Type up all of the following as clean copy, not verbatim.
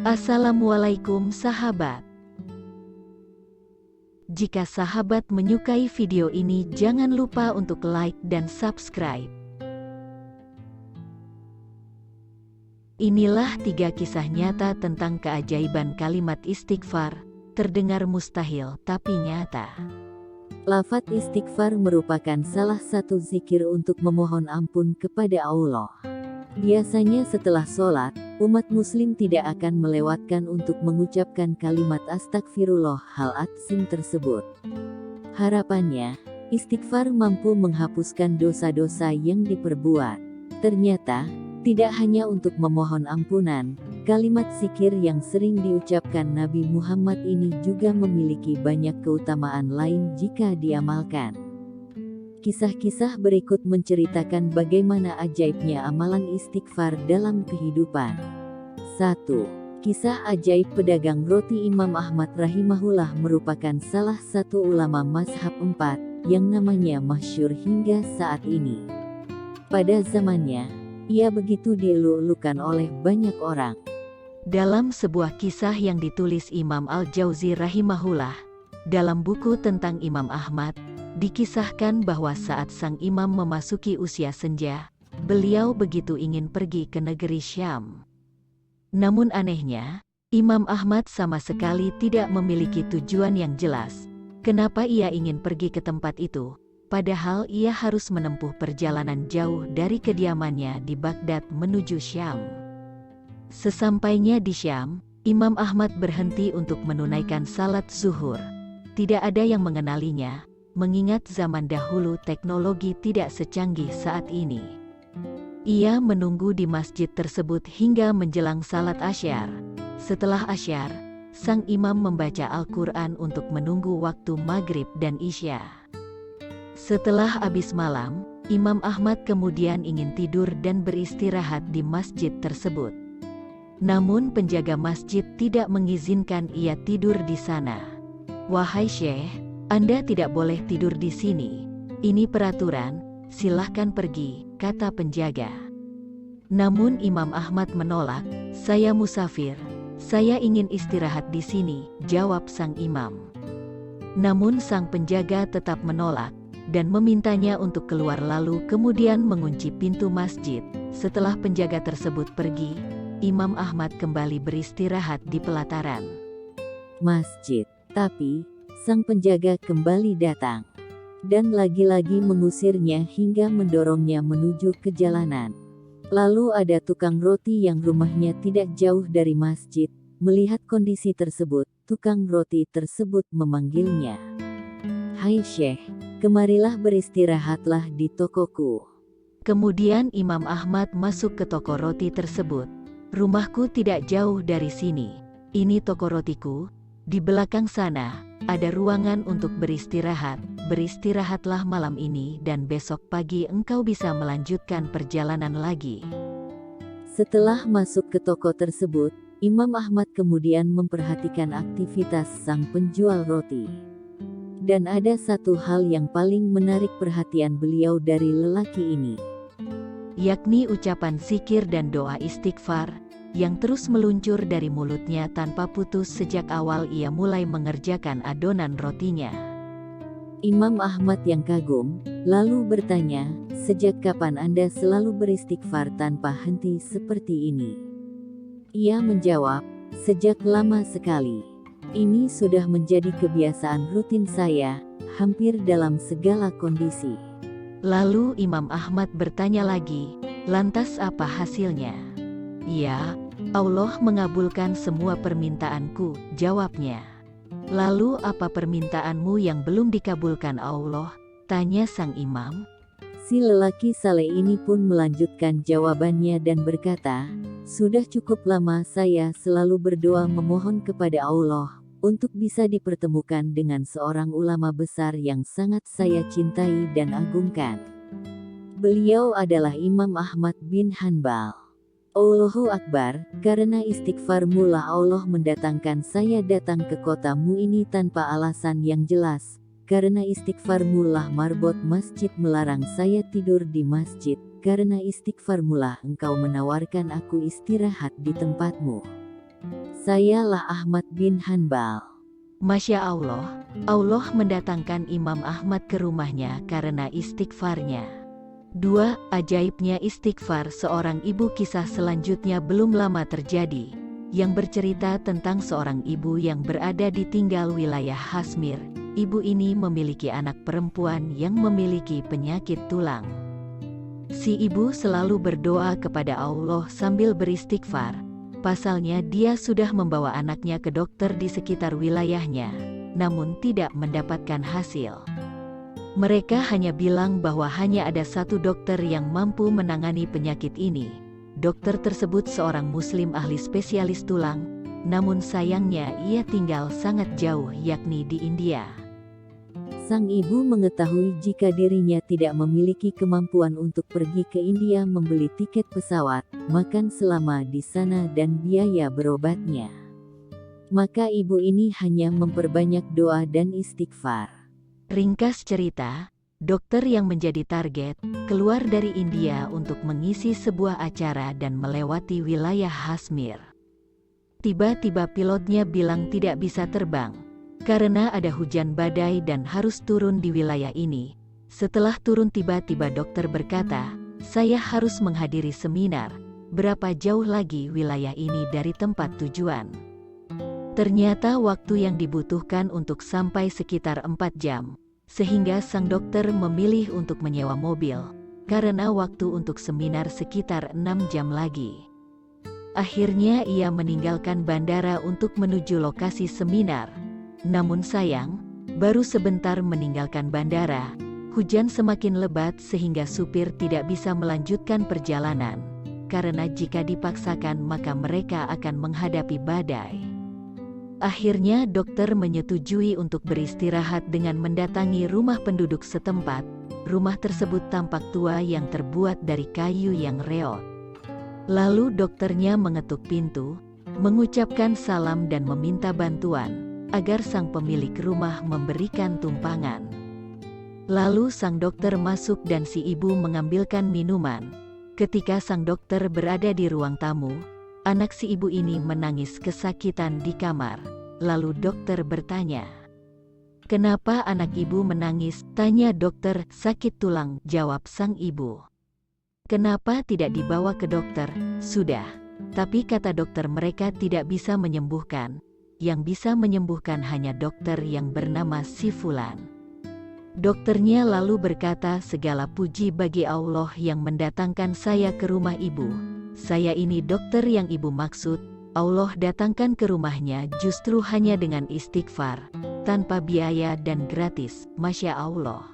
Assalamualaikum sahabat. Jika sahabat menyukai video ini, jangan lupa untuk like dan subscribe. Inilah 3 kisah nyata tentang keajaiban kalimat istighfar, terdengar mustahil tapi nyata. Lafaz istighfar merupakan salah satu zikir untuk memohon ampun kepada Allah. Biasanya setelah sholat, umat muslim tidak akan melewatkan untuk mengucapkan kalimat astagfirullahaladzim tersebut. Harapannya, istighfar mampu menghapuskan dosa-dosa yang diperbuat. Ternyata, tidak hanya untuk memohon ampunan, kalimat zikir yang sering diucapkan Nabi Muhammad ini juga memiliki banyak keutamaan lain jika diamalkan. Kisah-kisah berikut menceritakan bagaimana ajaibnya amalan istighfar dalam kehidupan. 1. Kisah ajaib pedagang roti. Imam Ahmad rahimahullah merupakan salah satu ulama mazhab 4, yang namanya masyhur hingga saat ini. Pada zamannya, ia begitu dieluk-elukan oleh banyak orang. Dalam sebuah kisah yang ditulis Imam Al-Jauzi rahimahullah, dalam buku tentang Imam Ahmad, dikisahkan bahwa saat sang imam memasuki usia senja, beliau begitu ingin pergi ke negeri Syam. Namun anehnya, Imam Ahmad sama sekali tidak memiliki tujuan yang jelas, kenapa ia ingin pergi ke tempat itu, padahal ia harus menempuh perjalanan jauh dari kediamannya di Baghdad menuju Syam. Sesampainya di Syam, Imam Ahmad berhenti untuk menunaikan salat zuhur. Tidak ada yang mengenalinya, mengingat zaman dahulu teknologi tidak secanggih saat ini. Ia menunggu di masjid tersebut hingga menjelang salat asyar. Setelah asyar, sang imam membaca Al-Quran untuk menunggu waktu maghrib dan isya. Setelah habis malam, Imam Ahmad kemudian ingin tidur dan beristirahat di masjid tersebut. Namun penjaga masjid tidak mengizinkan ia tidur di sana. "Wahai Syekh, Anda tidak boleh tidur di sini. Ini peraturan, silahkan pergi," kata penjaga. Namun Imam Ahmad menolak. "Saya musafir, saya ingin istirahat di sini," jawab sang imam. Namun sang penjaga tetap menolak, dan memintanya untuk keluar lalu kemudian mengunci pintu masjid. Setelah penjaga tersebut pergi, Imam Ahmad kembali beristirahat di pelataran masjid. Tapi, sang penjaga kembali datang, dan lagi-lagi mengusirnya hingga mendorongnya menuju ke jalanan. Lalu ada tukang roti yang rumahnya tidak jauh dari masjid. Melihat kondisi tersebut, tukang roti tersebut memanggilnya. "Hai Syekh, kemarilah beristirahatlah di tokoku." Kemudian Imam Ahmad masuk ke toko roti tersebut. "Rumahku tidak jauh dari sini. Ini toko rotiku. Di belakang sana, ada ruangan untuk beristirahat. Beristirahatlah malam ini dan besok pagi engkau bisa melanjutkan perjalanan lagi." Setelah masuk ke toko tersebut, Imam Ahmad kemudian memperhatikan aktivitas sang penjual roti. Dan ada satu hal yang paling menarik perhatian beliau dari lelaki ini, yakni ucapan zikir dan doa istighfar yang terus meluncur dari mulutnya tanpa putus sejak awal ia mulai mengerjakan adonan rotinya. Imam Ahmad yang kagum, lalu bertanya, "Sejak kapan Anda selalu beristighfar tanpa henti seperti ini?" Ia menjawab, "Sejak lama sekali. Ini sudah menjadi kebiasaan rutin saya, hampir dalam segala kondisi." Lalu Imam Ahmad bertanya lagi, "Lantas apa hasilnya?" "Ya, Allah mengabulkan semua permintaanku," jawabnya. "Lalu apa permintaanmu yang belum dikabulkan Allah?" tanya sang imam. Si lelaki saleh ini pun melanjutkan jawabannya dan berkata, "Sudah cukup lama saya selalu berdoa memohon kepada Allah, untuk bisa dipertemukan dengan seorang ulama besar yang sangat saya cintai dan agungkan. Beliau adalah Imam Ahmad bin Hanbal. Allahu Akbar, karena istighfarmu lah Allah mendatangkan saya datang ke kotamu ini tanpa alasan yang jelas. Karena istighfarmu lah marbot masjid melarang saya tidur di masjid. Karena istighfarmu lah engkau menawarkan aku istirahat di tempatmu." Sayalah Ahmad bin Hanbal. Masya Allah, Allah mendatangkan Imam Ahmad ke rumahnya karena istighfarnya. 2. Ajaibnya istighfar seorang ibu. Kisah selanjutnya belum lama terjadi, yang bercerita tentang seorang ibu yang berada di tinggal wilayah Kashmir. Ibu ini memiliki anak perempuan yang memiliki penyakit tulang. Si ibu selalu berdoa kepada Allah sambil beristighfar. Pasalnya dia sudah membawa anaknya ke dokter di sekitar wilayahnya, namun tidak mendapatkan hasil. Mereka hanya bilang bahwa hanya ada satu dokter yang mampu menangani penyakit ini. Dokter tersebut seorang muslim ahli spesialis tulang, namun sayangnya ia tinggal sangat jauh, yakni di India. Sang ibu mengetahui jika dirinya tidak memiliki kemampuan untuk pergi ke India membeli tiket pesawat, makan selama di sana dan biaya berobatnya. Maka ibu ini hanya memperbanyak doa dan istighfar. Ringkas cerita, dokter yang menjadi target keluar dari India untuk mengisi sebuah acara dan melewati wilayah Kashmir. Tiba-tiba pilotnya bilang tidak bisa terbang karena ada hujan badai dan harus turun di wilayah ini. Setelah turun tiba-tiba dokter berkata, "Saya harus menghadiri seminar. Berapa jauh lagi wilayah ini dari tempat tujuan?" Ternyata waktu yang dibutuhkan untuk sampai sekitar 4 jam, sehingga sang dokter memilih untuk menyewa mobil, karena waktu untuk seminar sekitar 6 jam lagi. Akhirnya ia meninggalkan bandara untuk menuju lokasi seminar. Namun sayang, baru sebentar meninggalkan bandara, hujan semakin lebat sehingga supir tidak bisa melanjutkan perjalanan, karena jika dipaksakan maka mereka akan menghadapi badai. Akhirnya dokter menyetujui untuk beristirahat dengan mendatangi rumah penduduk setempat. Rumah tersebut tampak tua yang terbuat dari kayu yang reot. Lalu dokternya mengetuk pintu, mengucapkan salam dan meminta bantuan agar sang pemilik rumah memberikan tumpangan. Lalu sang dokter masuk dan si ibu mengambilkan minuman. Ketika sang dokter berada di ruang tamu, anak si ibu ini menangis kesakitan di kamar. Lalu dokter bertanya, "Kenapa anak ibu menangis?" Tanya dokter. "Sakit tulang," jawab sang ibu. "Kenapa tidak dibawa ke dokter?" "Sudah, tapi kata dokter mereka tidak bisa menyembuhkan. Yang bisa menyembuhkan hanya dokter yang bernama si Fulan." Dokternya lalu berkata, "Segala puji bagi Allah yang mendatangkan saya ke rumah ibu. Saya ini dokter yang ibu maksud. Allah datangkan ke rumahnya justru hanya dengan istighfar, tanpa biaya dan gratis. Masya Allah."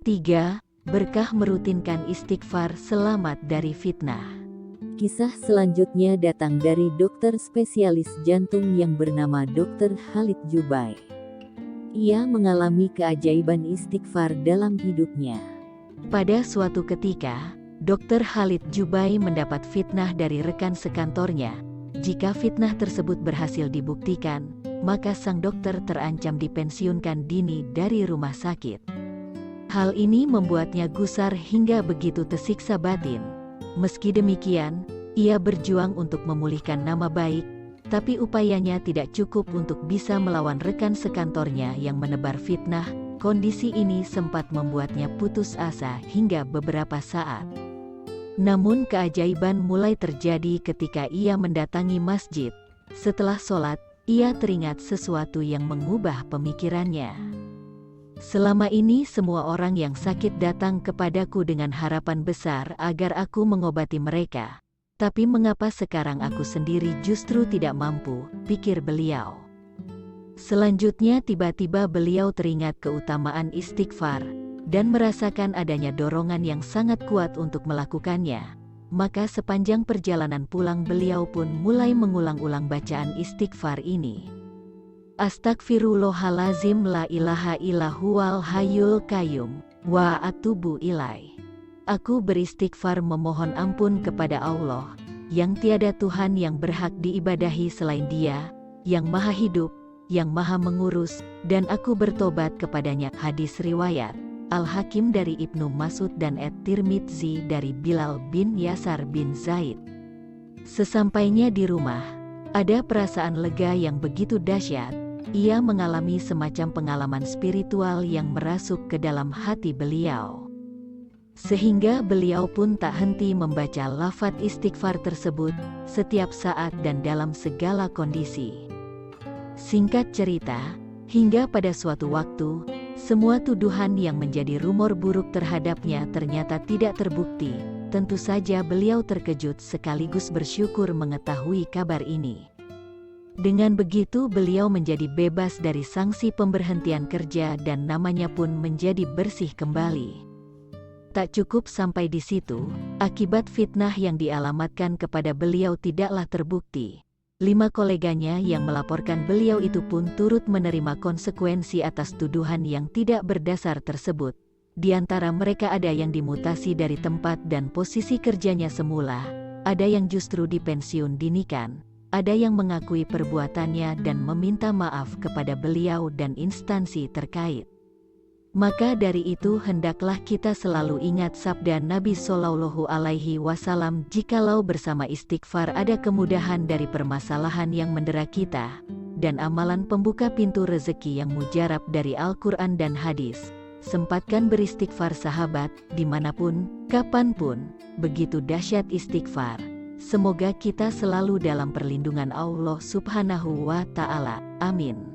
3. Berkah merutinkan istighfar selamat dari fitnah. Kisah selanjutnya datang dari dokter spesialis jantung yang bernama Dr. Khalid Jubai. Ia mengalami keajaiban istighfar dalam hidupnya. Pada suatu ketika, Dr. Khalid Jubai mendapat fitnah dari rekan sekantornya. Jika fitnah tersebut berhasil dibuktikan, maka sang dokter terancam dipensiunkan dini dari rumah sakit. Hal ini membuatnya gusar hingga begitu tersiksa batin. Meski demikian, ia berjuang untuk memulihkan nama baik, tapi upayanya tidak cukup untuk bisa melawan rekan sekantornya yang menebar fitnah. Kondisi ini sempat membuatnya putus asa hingga beberapa saat. Namun keajaiban mulai terjadi ketika ia mendatangi masjid. Setelah sholat, ia teringat sesuatu yang mengubah pemikirannya. "Selama ini semua orang yang sakit datang kepadaku dengan harapan besar agar aku mengobati mereka. Tapi mengapa sekarang aku sendiri justru tidak mampu?" pikir beliau. Selanjutnya tiba-tiba beliau teringat keutamaan istighfar, dan merasakan adanya dorongan yang sangat kuat untuk melakukannya. Maka sepanjang perjalanan pulang beliau pun mulai mengulang-ulang bacaan istighfar ini. "Astagfirullahalazim, la ilaha illallah hayyul qayyum, wa atubu ilai." Aku beristighfar memohon ampun kepada Allah, yang tiada Tuhan yang berhak diibadahi selain Dia, yang maha hidup, yang maha mengurus, dan aku bertobat kepadanya. Hadis riwayat Al-Hakim dari Ibnu Mas'ud dan At-Tirmidzi dari Bilal bin Yasar bin Zaid. Sesampainya di rumah, Ada perasaan lega yang begitu dahsyat. Ia mengalami semacam pengalaman spiritual yang merasuk ke dalam hati beliau. Sehingga beliau pun tak henti membaca lafaz istighfar tersebut setiap saat dan dalam segala kondisi. Singkat cerita, hingga pada suatu waktu, semua tuduhan yang menjadi rumor buruk terhadapnya ternyata tidak terbukti. Tentu saja beliau terkejut sekaligus bersyukur mengetahui kabar ini. Dengan begitu beliau menjadi bebas dari sanksi pemberhentian kerja dan namanya pun menjadi bersih kembali. Tak cukup sampai di situ, akibat fitnah yang dialamatkan kepada beliau tidaklah terbukti. 5 koleganya yang melaporkan beliau itu pun turut menerima konsekuensi atas tuduhan yang tidak berdasar tersebut. Di antara mereka ada yang dimutasi dari tempat dan posisi kerjanya semula, ada yang justru dipensiun dinikan, ada yang mengakui perbuatannya dan meminta maaf kepada beliau dan instansi terkait. Maka dari itu hendaklah kita selalu ingat sabda Nabi Shallallahu Alaihi Wasallam, jikalau bersama istighfar ada kemudahan dari permasalahan yang mendera kita, dan amalan pembuka pintu rezeki yang mujarab dari Al-Quran dan hadis. Sempatkan beristighfar sahabat, dimanapun, kapanpun, begitu dahsyat istighfar. Semoga kita selalu dalam perlindungan Allah Subhanahu wa Ta'ala. Amin.